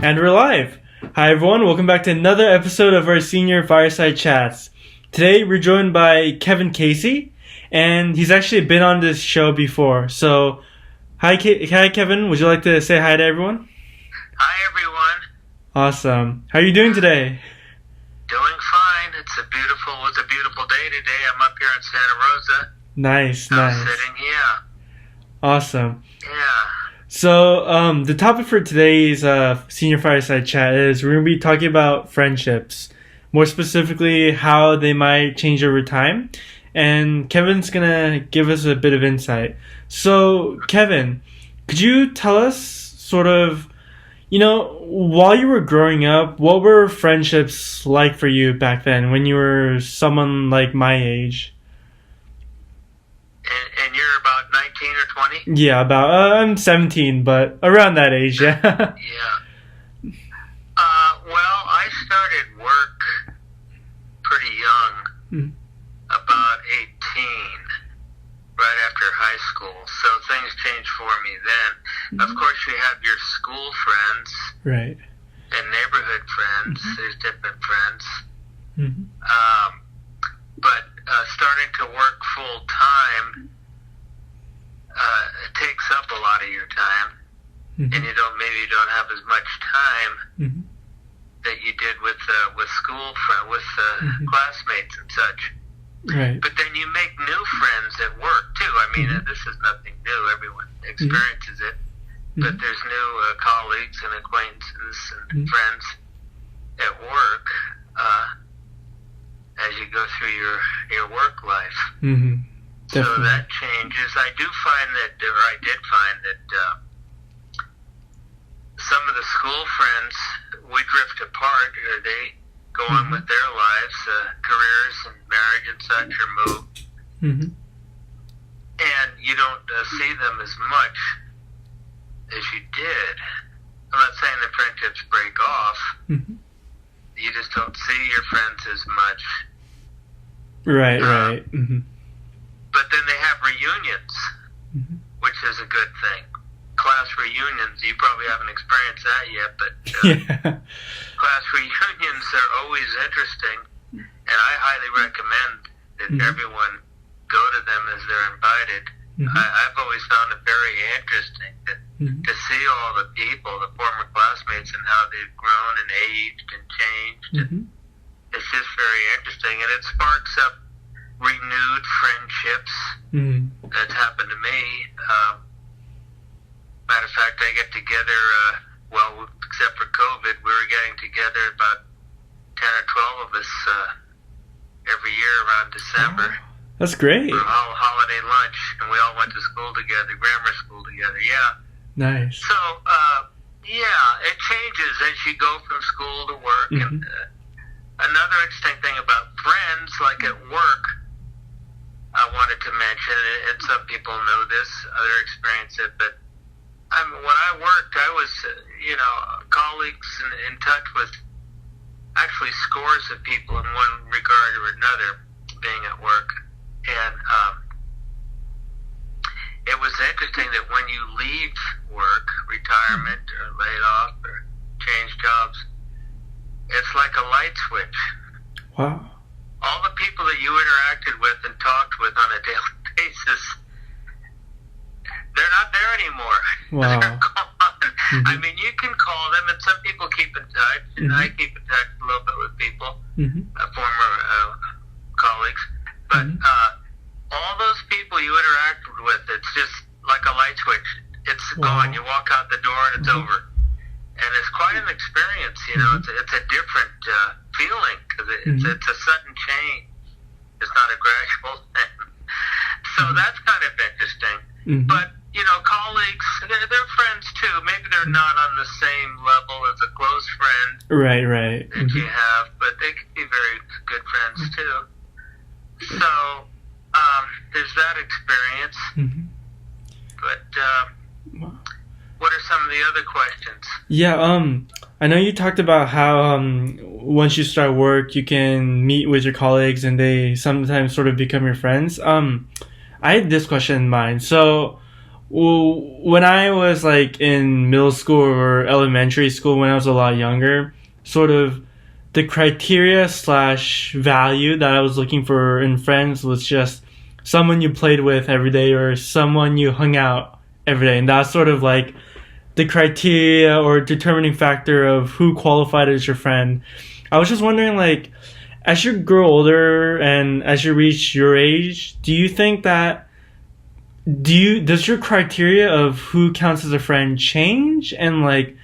And we're live! Hi everyone, welcome back to another episode of our senior Fireside Chats. Today we're joined by Kevin Casey, and he's actually been on this show before. So, hi Kevin, would you like to say hi to everyone? Hi everyone. Awesome. How are you doing today? Doing fine. It was a beautiful day today. I'm up here in Santa Rosa. Nice. I'm sitting here. Awesome. Yeah. So, the topic for today's Senior Fireside Chat is we're going to be talking about friendships. More specifically, how they might change over time. And Kevin's going to give us a bit of insight. So, Kevin, could you tell us sort of, while you were growing up, what were friendships like for you back then when you were someone like my age? And you're about 19 or 20? Yeah, I'm 17, but around that age, yeah. Yeah. Well, I started work pretty young, about 18, right after high school. So things changed for me then. Of course, you have your school friends. Right. And neighborhood friends. There's different friends. But starting to work full time takes up a lot of your time, and you don't have as much time that you did with school with classmates and such. Right. But then you make new friends at work too. I mean, this is nothing new. Everyone experiences it. But there's new colleagues and acquaintances and friends at work as you go through your work life. So that changes. I did find that some of the school friends, we drift apart. They go on with their lives, careers and marriage and such, or move. And you don't see them as much as you did. I'm not saying the friendships break off. You just don't see your friends as much. Right. But then they have reunions, which is a good thing. Class reunions, you probably haven't experienced that yet, but class reunions are always interesting, and I highly recommend that everyone go to them as they're invited. I've always found it very interesting to see all the people, the former classmates, and how they've grown and aged and changed. It's just very interesting, and it sparks up renewed friendships. That's happened to me. Matter of fact, I get together, except for COVID, we were getting together about 10 or 12 of us every year around December. That's great. For holiday lunch, and we all went to school together, grammar school together, yeah. Nice. So, it changes as you go from school to work. And another interesting thing about friends, like at work, I wanted to mention, and some people know this, other experience it, but when I worked, I was, colleagues in touch with actually scores of people in one regard or another being at work. And it was interesting that when you leave work, retirement or laid off or change jobs, it's like a light switch. Wow. All the people that you interacted with and talked with on a daily basis, they're not there anymore. Wow. They're gone. I mean, you can call them, and some people keep in touch, and I keep in touch a little bit with people, former colleagues. But all those people you interacted with, it's just like a light switch. It's gone. You walk out the door, and it's over. And it's quite an experience, It's a different feeling, because it's a sudden change. It's not a gradual thing. So that's kind of interesting. But, colleagues, they're friends too. Maybe they're not on the same level as a close friend that you have, but they can be very good friends too. So there's that experience. But what are some of the other questions? Yeah, I know you talked about how once you start work, you can meet with your colleagues and they sometimes sort of become your friends. I had this question in mind. So Well, when I was like in middle school or elementary school, when I was a lot younger, sort of the criteria slash value that I was looking for in friends was just someone you played with every day or someone you hung out every day. And that's sort of like the criteria or determining factor of who qualified as your friend. I was just wondering, like, as you grow older and as you reach your age, do you think that does your criteria of who counts as a friend change? And like,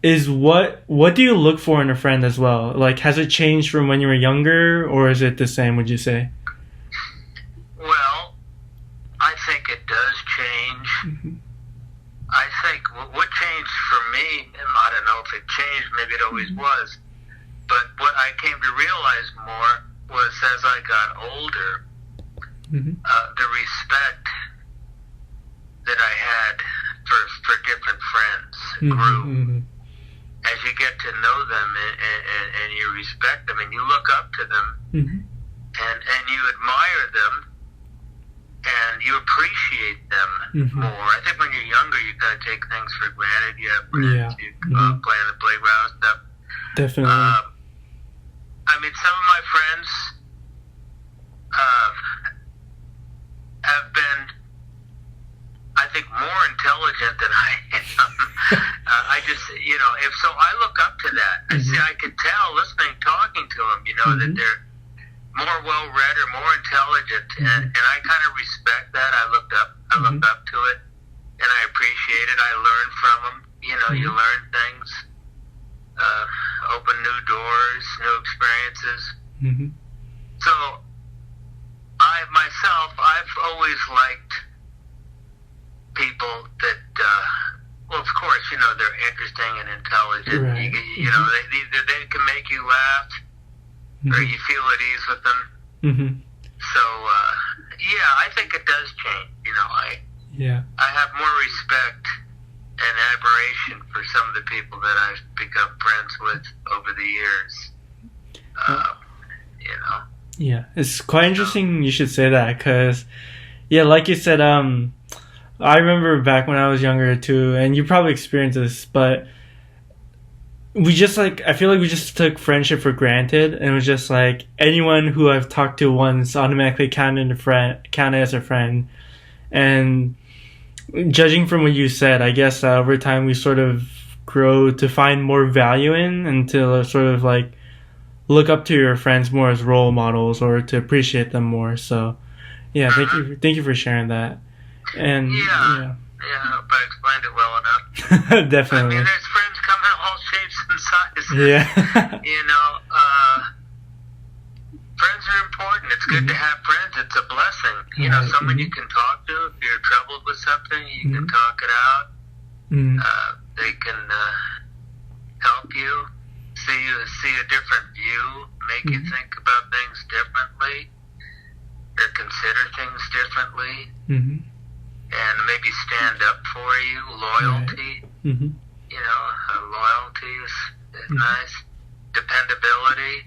is what do you look for in a friend as well? Like, has it changed from when you were younger, or is it the same, would you say? Well, I think it does change. Mm-hmm. I think what changed for me, and I don't know if it changed, maybe it always was, but what I came to realize more was as I got older, the respect that I had for different friends grew. Mm-hmm. As you get to know them and you respect them and you look up to them and you admire them and you appreciate them more. I think when you're younger, you kind of take things for granted. You have friends, you play on the playground and stuff. Definitely. I mean, some of my friends have been, I think, more intelligent than I am. I just, if so, I look up to that. I could tell listening, talking to them, that they're more well-read or more intelligent, and I kind of respect that. I looked up to it, and I appreciate it. I learned from them. You learn things, open new doors, new experiences. So, I've always liked people that, well, of course, they're interesting and intelligent. Right. They can make you laugh, or you feel at ease with them. So, I think it does change. I have more respect and admiration for some of the people that I've become friends with over the years. Yeah, it's quite interesting you should say that, because, like you said, I remember back when I was younger too, and you probably experienced this, but I feel like we just took friendship for granted, and it was just like anyone who I've talked to once automatically counted as a friend. And judging from what you said, I guess over time we sort of grow to find more value in and to sort of like look up to your friends more as role models or to appreciate them more. So, thank you for sharing that. And I hope I explained it well enough. Definitely. I mean, there's friends come in all shapes and sizes. Yeah. Friends are important. It's good to have friends. It's a blessing. Someone you can talk to if you're troubled with something. You can talk it out. They can help you see a different view, make you think about things differently, or consider things differently. And maybe stand up for you. Loyalty. Loyalty is nice. Dependability.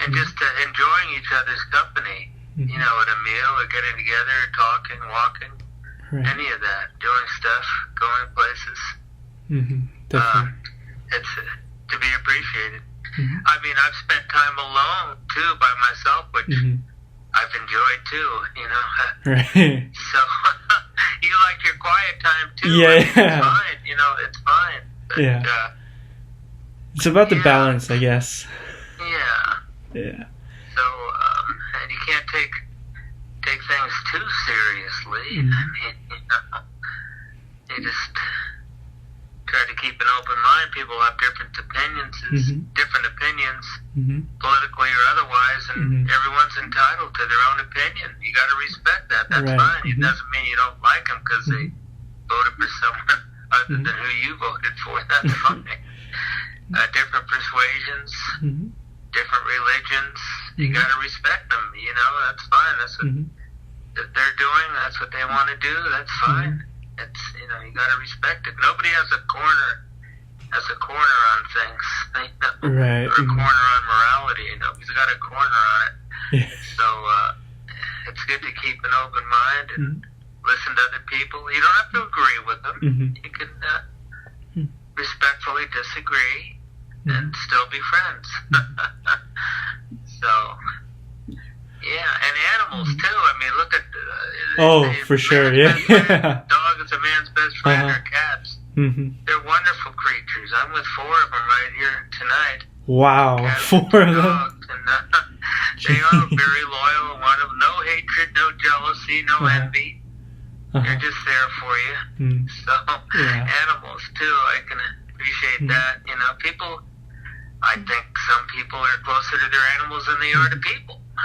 And just enjoying each other's company. At a meal or getting together, talking, walking. Right. Any of that. Doing stuff, going places. Definitely. It's to be appreciated. I mean, I've spent time alone, too, by myself, which I've enjoyed, too, Right. So, you like your quiet time too. Yeah. It's fine. It's fine. But, it's about the balance, I guess. Yeah. So, and you can't take things too seriously. I mean, you just try to keep an open mind. People have different opinions, politically or otherwise, and everyone's entitled to their own opinion. You got to respect that. That's fine. It doesn't mean you don't like them because they voted for someone other than who you voted for. That's fine. Different persuasions, different religions. You got to respect them. That's fine. That's what they're doing. That's what they want to do. That's fine. It's you got to respect it. Nobody has a corner on things, right? Or a corner on morality. Nobody's got a corner on it. Yeah. So it's good to keep an open mind and listen to other people. You don't have to agree with them. You can respectfully disagree and still be friends. So, yeah, and animals too. I mean, look at for sure, yeah. Dog is a man's best friend, or cats. They're wonderful creatures. I'm with 4 of them right here tonight. Wow, Cats 4 of them. Dogs, and they are very loyal. One of them, no hatred, no jealousy, no envy. They're just there for you. So, animals too. I can appreciate that. You know, people. I think some people are closer to their animals than they are to people. I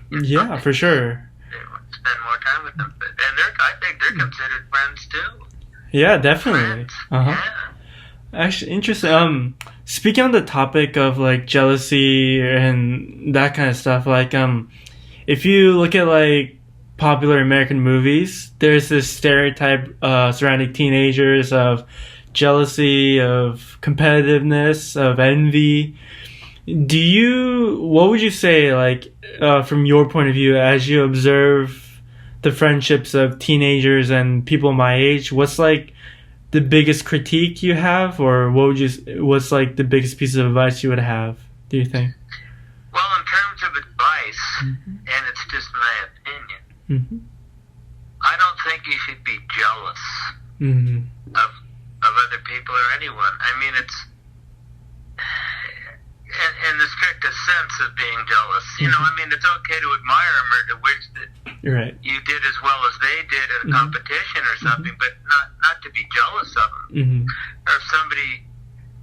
mean, yeah, for sure. They spend more time with them, and I think they're considered friends too. Yeah, definitely. Yeah. Actually, interesting. Speaking on the topic of like jealousy and that kind of stuff, like if you look at like popular American movies, there's this stereotype surrounding teenagers of jealousy, of competitiveness, of envy. What would you say, like, from your point of view, as you observe the friendships of teenagers and people my age, what's like the biggest critique you have, or what's like the biggest piece of advice you would have, do you think? Well, in terms of advice, and it's just my opinion, I don't think you should be jealous of other people or anyone. I mean, it's in the strictest sense of being jealous. You know, I mean, it's okay to admire them or to wish that you did as well as they did at a competition or something, but not to be jealous of them. Or if somebody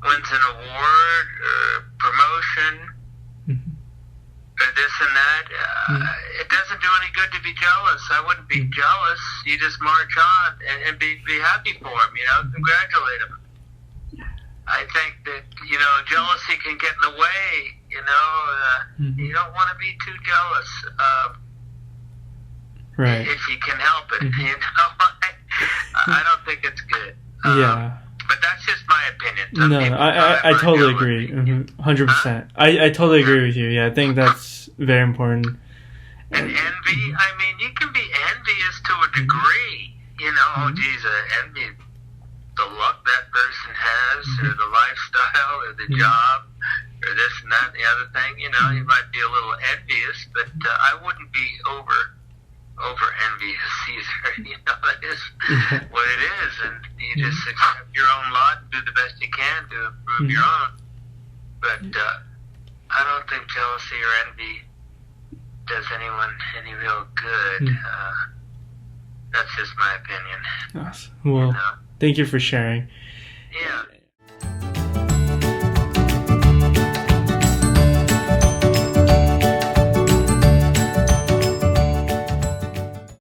wins an award or promotion or this and that, it doesn't do any good to be jealous. I wouldn't be jealous. You just march on and be happy for them, you know, congratulate them. I think that, you know, jealousy can get in the way, you know. You don't want to be too jealous if you can help it, you know. I don't think it's good. But that's just my opinion. I totally agree. 100%. I totally agree with you. Yeah, I think that's very important. And envy, I mean, you can be envious to a degree. You know, oh, geez, envy the luck that person has, or the lifestyle, or the job, or this and that and the other thing. You know, you might be a little envious, but I wouldn't be over envious either. You know, that is what it is, and you just accept your own lot and do the best you can to improve your own. But I don't think jealousy or envy does anyone any real good. That's just my opinion. Awesome. Well, thank you for sharing. Yeah.